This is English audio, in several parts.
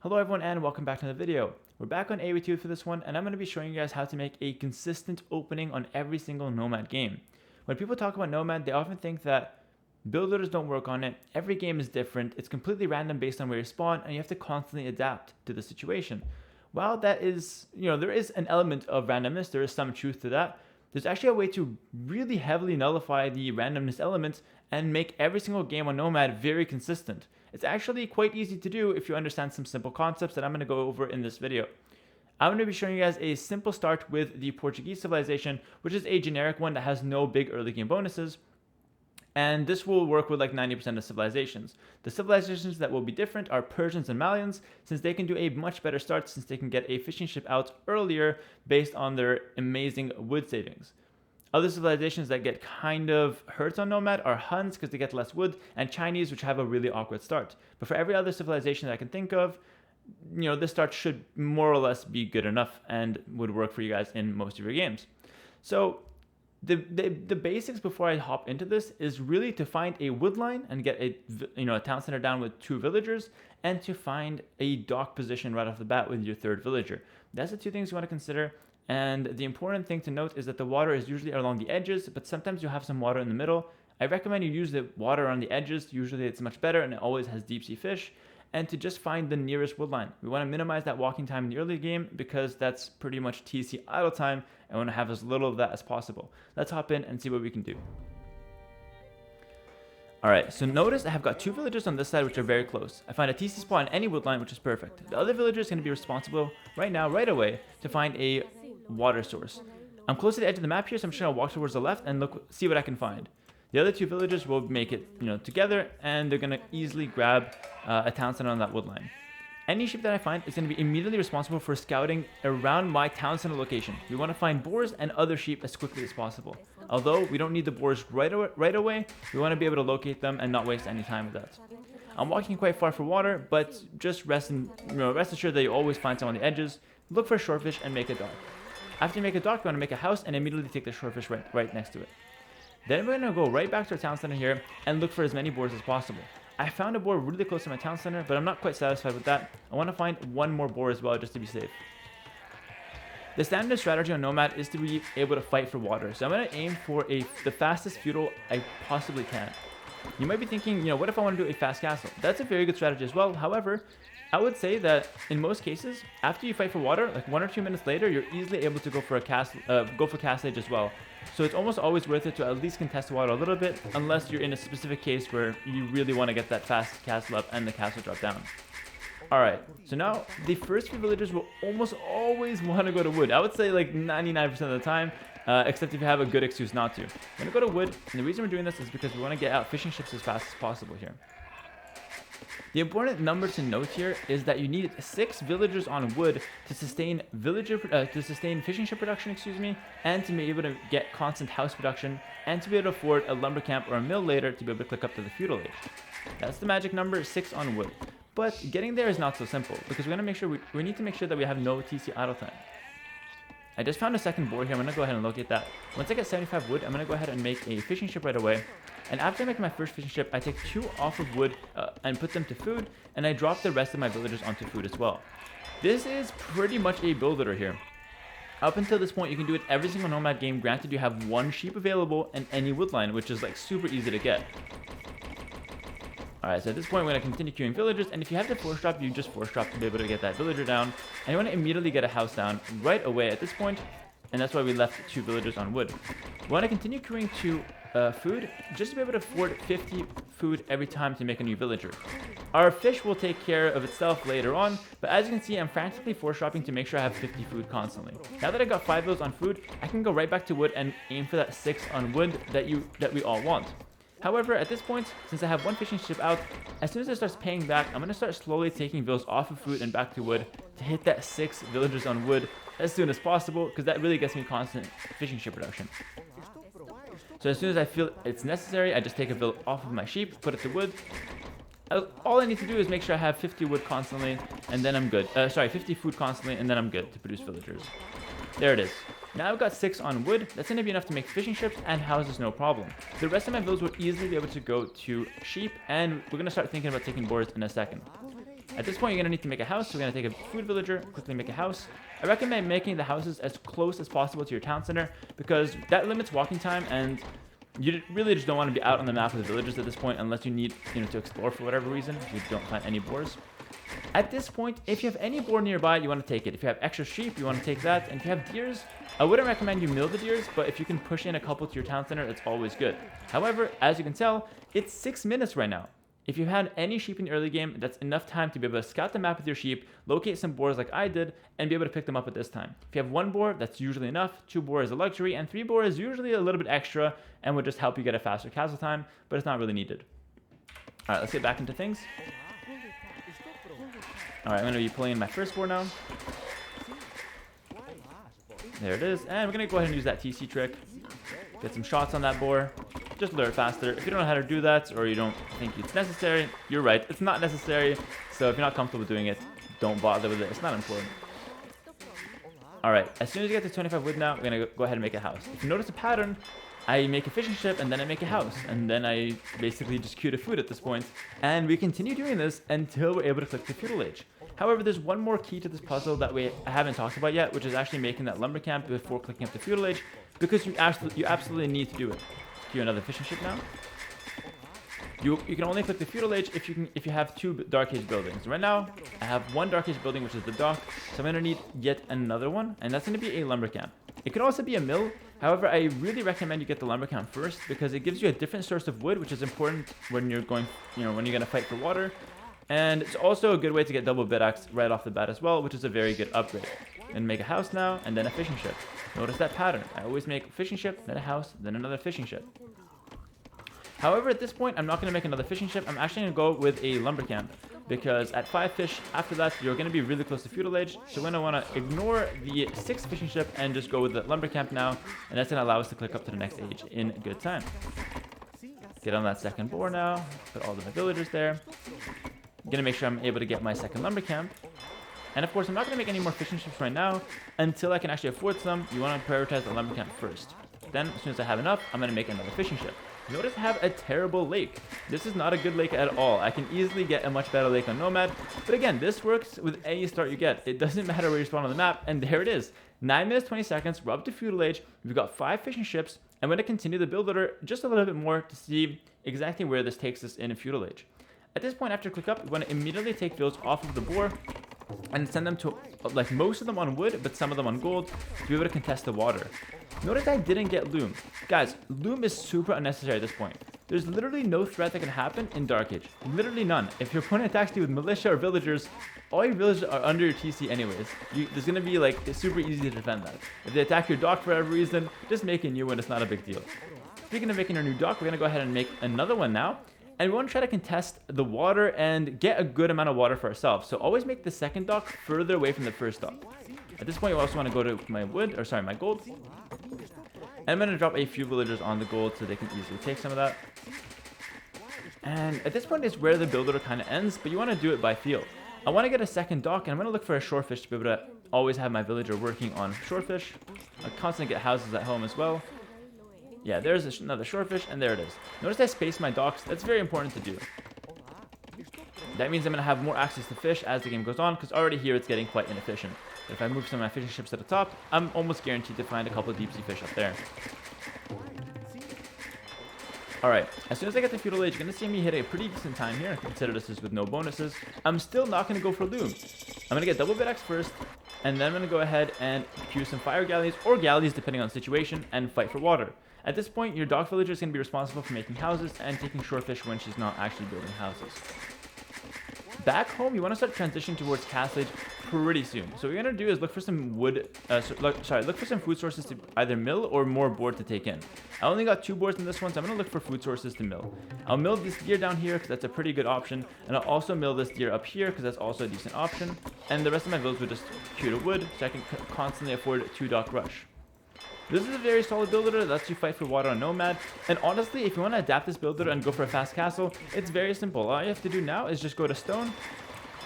Hello everyone and welcome back to the video. We're back on AoE2 for this one, and I'm going to be showing you guys how to make a consistent opening on every single Nomad game. When people talk about Nomad, they often think that builders don't work on it. Every game is different. It's completely random based on where you spawn, and you have to constantly adapt to the situation. While that is, there is an element of randomness, there is some truth to that. There's actually a way to really heavily nullify the randomness element and make every single game on Nomad very consistent. It's actually quite easy to do if you understand some simple concepts that I'm going to go over in this video. I'm going to be showing you guys a simple start with the Portuguese civilization, which is a generic one that has no big early game bonuses. And this will work with like 90% of civilizations. The civilizations that will be different are Persians and Malians, since they can do a much better start since they can get a fishing ship out earlier based on their amazing wood savings. Other civilizations that get kind of hurt on Nomad are Huns because they get less wood, and Chinese, which have a really awkward start. But for every other civilization that I can think of, this start should more or less be good enough and would work for you guys in most of your games. So the basics before I hop into this is really to find a wood line and get a town center down with 2 villagers, and to find a dock position right off the bat with your 3rd villager. That's the 2 things you want to consider. And the important thing to note is that the water is usually along the edges, but sometimes you have some water in the middle. I recommend you use the water on the edges. Usually it's much better and it always has deep sea fish. And to just find the nearest wood line. We want to minimize that walking time in the early game because that's pretty much TC idle time, and we want to have as little of that as possible. Let's hop in and see what we can do. Alright, so notice I have got 2 villagers on this side which are very close. I find a TC spot on any wood line, which is perfect. The other villager is going to be responsible right away, to find a water source. I'm close to the edge of the map here, so I'm just going to walk towards the left and see what I can find. The other 2 villagers will make it together, and they're going to easily grab a town center on that wood line. Any sheep that I find is going to be immediately responsible for scouting around my town center location. We want to find boars and other sheep as quickly as possible. Although we don't need the boars right away, we want to be able to locate them and not waste any time with that. I'm walking quite far for water, but just rest assured that you always find some on the edges. Look for shorefish and make a dock. After you make a dock, you want to make a house and immediately take the shorefish right next to it. Then we're going to go right back to our town center here and look for as many boars as possible. I found a boar really close to my town center, but I'm not quite satisfied with that. I want to find one more boar as well, just to be safe. The standard strategy on Nomad is to be able to fight for water, so I'm going to aim for the fastest feudal I possibly can. You might be thinking, what if I want to do a fast castle? That's a very good strategy as well. However, I would say that in most cases, after you fight for water, like 1 or 2 minutes later, you're easily able to go for castle age as well. So it's almost always worth it to at least contest the water a little bit, unless you're in a specific case where you really want to get that fast castle up and the castle drop down. Alright, so now the first few villagers will almost always want to go to wood. I would say like 99% of the time, except if you have a good excuse not to. We're going to go to wood, and the reason we're doing this is because we want to get out fishing ships as fast as possible here. The important number to note here is that you need 6 villagers on wood to sustain fishing ship production, and to be able to get constant house production, and to be able to afford a lumber camp or a mill later to be able to click up to the feudal age. That's the magic number, 6 on wood. But getting there is not so simple, because we need to make sure that we have no TC idle time. I just found a second boar here. I'm going to go ahead and locate that. Once I get 75 wood, I'm going to go ahead and make a fishing ship right away. And after I make my first fishing ship, I take 2 off of wood and put them to food, and I drop the rest of my villagers onto food as well. This is pretty much a builder here. Up until this point, you can do it every single Nomad game, granted you have 1 sheep available and any wood line, which is like super easy to get. Alright, so at this point, we're going to continue queuing villagers, and if you have to force drop, you just force drop to be able to get that villager down. And you want to immediately get a house down right away at this point, and that's why we left 2 villagers on wood. We want to continue queuing to food, just to be able to afford 50 food every time to make a new villager. Our fish will take care of itself later on, but as you can see, I'm frantically force dropping to make sure I have 50 food constantly. Now that I got 5 of those on food, I can go right back to wood and aim for that 6 on wood that we all want. However, at this point, since I have 1 fishing ship out, as soon as it starts paying back, I'm going to start slowly taking villas off of food and back to wood to hit that 6 villagers on wood as soon as possible, because that really gets me constant fishing ship production. So as soon as I feel it's necessary, I just take a villa off of my sheep, put it to wood. All I need to do is make sure I have 50 wood constantly, and then I'm good. 50 food constantly, and then I'm good to produce villagers. There it is. Now I've got 6 on wood. That's going to be enough to make fishing ships and houses, no problem. The rest of my villas will easily be able to go to sheep, and we're going to start thinking about taking boards in a second. At this point, you're going to need to make a house. So we're going to take a food villager, quickly make a house. I recommend making the houses as close as possible to your town center because that limits walking time, and you really just don't want to be out on the map with the villagers at this point unless you need, to explore for whatever reason. If you don't find any boars. At this point, if you have any boar nearby, you want to take it. If you have extra sheep, you want to take that. And if you have deers, I wouldn't recommend you mill the deers, but if you can push in a couple to your town center, it's always good. However, as you can tell, it's 6 minutes right now. If you had any sheep in the early game, that's enough time to be able to scout the map with your sheep, locate some boars like I did, and be able to pick them up at this time. If you have 1 boar, that's usually enough. 2 boar is a luxury, and 3 boar is usually a little bit extra and would just help you get a faster castle time, but it's not really needed. All right, let's get back into things. All right, I'm going to be pulling in my first boar now. There it is, and we're going to go ahead and use that TC trick. Get some shots on that boar. Just lure it faster. If you don't know how to do that, or you don't think it's necessary, you're right, it's not necessary. So if you're not comfortable doing it, don't bother with it. It's not important. Alright, as soon as you get to 25 wood now, we're going to go ahead and make a house. If you notice a pattern, I make a fishing ship, and then I make a house. And then I basically just queue the food at this point. And we continue doing this until we're able to click the feudal age. However, there's one more key to this puzzle that I haven't talked about yet, which is actually making that lumber camp before clicking up the feudal age, because you absolutely need to do it. Queue another fishing ship now. You can only click the feudal age if you have 2 dark age buildings. Right now, I have 1 dark age building, which is the dock, so I'm gonna need yet another one, and that's gonna be a lumber camp. It could also be a mill. However, I really recommend you get the lumber camp first because it gives you a different source of wood, which is important when you're going, when you're gonna fight for water. And it's also a good way to get double bid-axe right off the bat as well, which is a very good upgrade. And make a house now, and then a fishing ship. Notice that pattern. I always make a fishing ship, then a house, then another fishing ship. However, at this point, I'm not going to make another fishing ship. I'm actually going to go with a lumber camp, because at 5 fish after that, you're going to be really close to feudal age. So we're going to want to ignore the 6th fishing ship and just go with the lumber camp now, and that's going to allow us to click up to the next age in good time. Get on that second boar now, put all of my villagers there. I'm going to make sure I'm able to get my second lumber camp. And of course, I'm not going to make any more fishing ships right now until I can actually afford some. You want to prioritize the lumber camp first. Then, as soon as I have enough, I'm going to make another fishing ship. Notice I have a terrible lake. This is not a good lake at all. I can easily get a much better lake on Nomad. But again, this works with any start you get. It doesn't matter where you spawn on the map. And there it is. 9 minutes, 20 seconds. We're up to feudal age. We've got 5 fishing ships. I'm going to continue the build order just a little bit more to see exactly where this takes us in feudal age. At this point, after click up, we want to immediately take fields off of the boar and send them to, like, most of them on wood, but some of them on gold, to be able to contest the water. Notice I didn't get loom. Guys, loom is super unnecessary at this point. There's literally no threat that can happen in Dark Age. Literally none. If your opponent attacks you with militia or villagers, all your villagers are under your TC anyways. There's going to be, like, it's super easy to defend that. If they attack your dock for whatever reason, just make a new one. It's not a big deal. Speaking of making a new dock, we're going to go ahead and make another one now. And we want to try to contest the water and get a good amount of water for ourselves. So always make the second dock further away from the first dock. At this point, you also want to go to my my gold. And I'm going to drop a few villagers on the gold so they can easily take some of that. And at this point is where the build order kind of ends, but you want to do it by field. I want to get a second dock, and I'm going to look for a shorefish to be able to always have my villager working on shorefish. I constantly get houses at home as well. Yeah, there's another shorefish, and there it is. Notice I spaced my docks. That's very important to do. That means I'm going to have more access to fish as the game goes on, because already here it's getting quite inefficient. If I move some of my fishing ships to the top, I'm almost guaranteed to find a couple of deep sea fish up there. Alright, as soon as I get to feudal age, you're going to see me hit a pretty decent time here. Consider this is with no bonuses. I'm still not going to go for loom. I'm going to get double bid-axe first, and then I'm going to go ahead and queue some fire galleys, or galleys depending on the situation, and fight for water. At this point, your dock villager is going to be responsible for making houses and taking shorefish when she's not actually building houses. Back home, you want to start transitioning towards castle age pretty soon. So what you're going to do is look for some wood, look for some food sources to either mill or more board to take in. I only got 2 boards in this one, so I'm going to look for food sources to mill. I'll mill this deer down here because that's a pretty good option, and I'll also mill this deer up here because that's also a decent option. And the rest of my builds will just queue to wood, so I can constantly afford 2 dock rush. This is a very solid builder that lets you fight for water on Nomad, and honestly, if you want to adapt this builder and go for a fast castle, it's very simple. All you have to do now is just go to stone,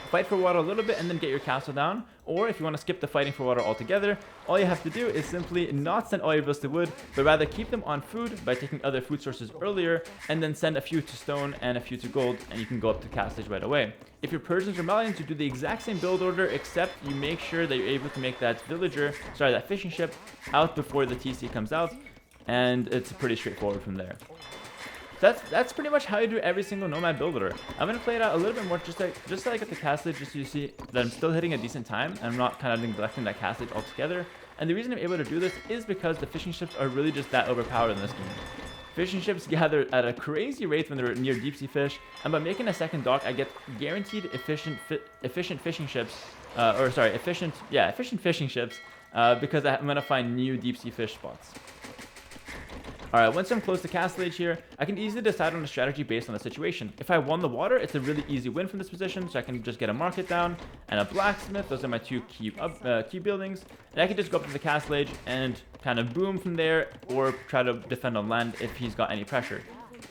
fight for water a little bit and then get your castle down. Or if you want to skip the fighting for water altogether, all you have to do is simply not send all your villas to wood, but rather keep them on food by taking other food sources earlier, and then send a few to stone and a few to gold, and you can go up to castle age right away. If you're Persians or Malians, you do the exact same build order, except you make sure that you're able to make that that fishing ship out before the TC comes out, and it's pretty straightforward from there. That's pretty much how you do every single Nomad build order. I'm gonna play it out a little bit more, just so I get the castle age, just so you see that I'm still hitting a decent time, and I'm not kind of neglecting that castle age altogether. And the reason I'm able to do this is because the fishing ships are really just that overpowered in this game. Fishing ships gather at a crazy rate when they're near deep sea fish, and by making a second dock, I get guaranteed efficient fishing ships, efficient fishing ships, because I'm gonna find new deep sea fish spots. Alright, once I'm close to castle age here, I can easily decide on a strategy based on the situation. If I won the water, it's a really easy win from this position, so I can just get a market down and a blacksmith. Those are my two key buildings, and I can just go up to the castle age and kind of boom from there, or try to defend on land if he's got any pressure.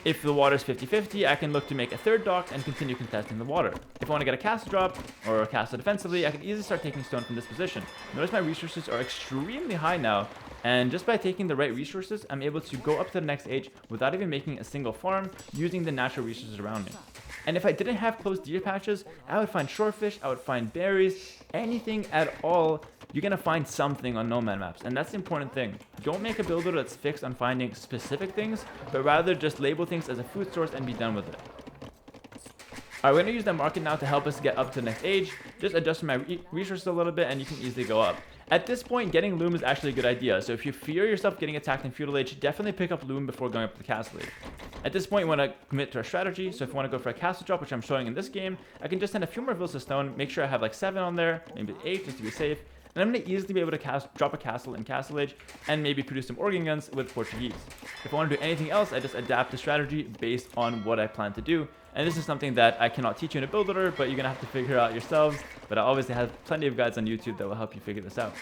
If the water is 50-50, I can look to make a third dock and continue contesting the water. If I want to get a castle drop or a castle defensively, I can easily start taking stone from this position. Notice my resources are extremely high now, and just by taking the right resources, I'm able to go up to the next age without even making a single farm, using the natural resources around me. And if I didn't have close deer patches, I would find shorefish, I would find berries, anything at all. You're going to find something on Nomad maps, and that's the important thing. Don't make a builder that's fixed on finding specific things, but rather just label things as a food source and be done with it. Alright, we're going to use that market now to help us get up to the next age. Just adjust my resources a little bit and you can easily go up. At this point, getting loom is actually a good idea, so if you fear yourself getting attacked in feudal age, definitely pick up loom before going up to the castle age. At this point, you want to commit to a strategy, so if you want to go for a castle drop, which I'm showing in this game, I can just send a few more villas to stone, make sure I have like 7 on there, maybe 8 just to be safe, and I'm going to easily be able to drop a castle in castle age, and maybe produce some organ guns with Portuguese. If I want to do anything else, I just adapt the strategy based on what I plan to do. And this is something that I cannot teach you in a build order, but you're going to have to figure out yourselves. But I obviously have plenty of guides on YouTube that will help you figure this out.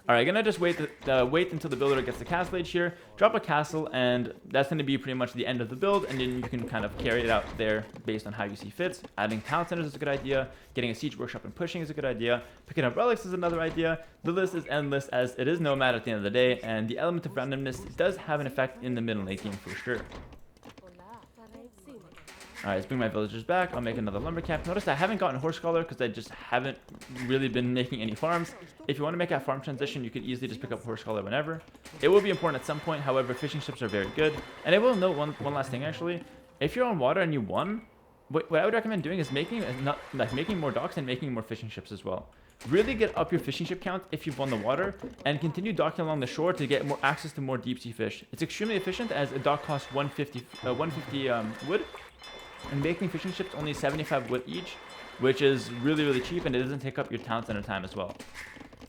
Alright, gonna just wait until the builder gets the castle age here, drop a castle, and that's going to be pretty much the end of the build, and then you can kind of carry it out there based on how you see fits. Adding town centers is a good idea, getting a siege workshop and pushing is a good idea, picking up relics is another idea. The list is endless as it is Nomad at the end of the day, and the element of randomness does have an effect in the middle late game for sure. Alright, let's bring my villagers back. I'll make another lumber camp. Notice I haven't gotten horse collar because I just haven't really been making any farms. If you want to make a farm transition, you could easily just pick up horse collar whenever. It will be important at some point, however, fishing ships are very good. And I will note one last thing actually. If you're on water and you won, what I would recommend doing is making more docks and making more fishing ships as well. Really get up your fishing ship count if you've won the water, and continue docking along the shore to get more access to more deep sea fish. It's extremely efficient as a dock costs 150 wood. And making fishing ships only 75 wood each, which is really cheap, and it doesn't take up your town center time as well.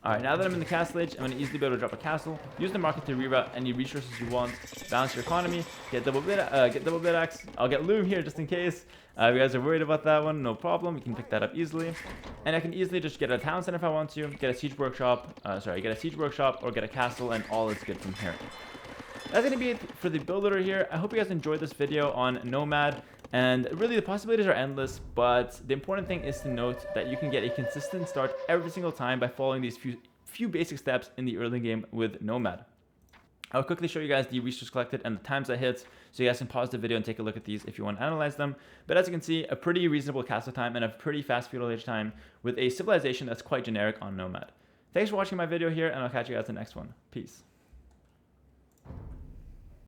Alright, now that I'm in the castle age, I'm going to easily be able to drop a castle, use the market to reroute any resources you want, balance your economy, get double bid axe. I'll get loom here just in case. If you guys are worried about that one, no problem, you can pick that up easily. And I can easily just get a town center if I want to, get a siege workshop, or get a castle, and all is good from here. That's going to be it for the build order here. I hope you guys enjoyed this video on Nomad. And really, the possibilities are endless, but the important thing is to note that you can get a consistent start every single time by following these few basic steps in the early game with Nomad. I'll quickly show you guys the resources collected and the times I hit, so you guys can pause the video and take a look at these if you want to analyze them. But as you can see, a pretty reasonable castle time and a pretty fast feudal age time with a civilization that's quite generic on Nomad. Thanks for watching my video here, and I'll catch you guys in the next one. Peace.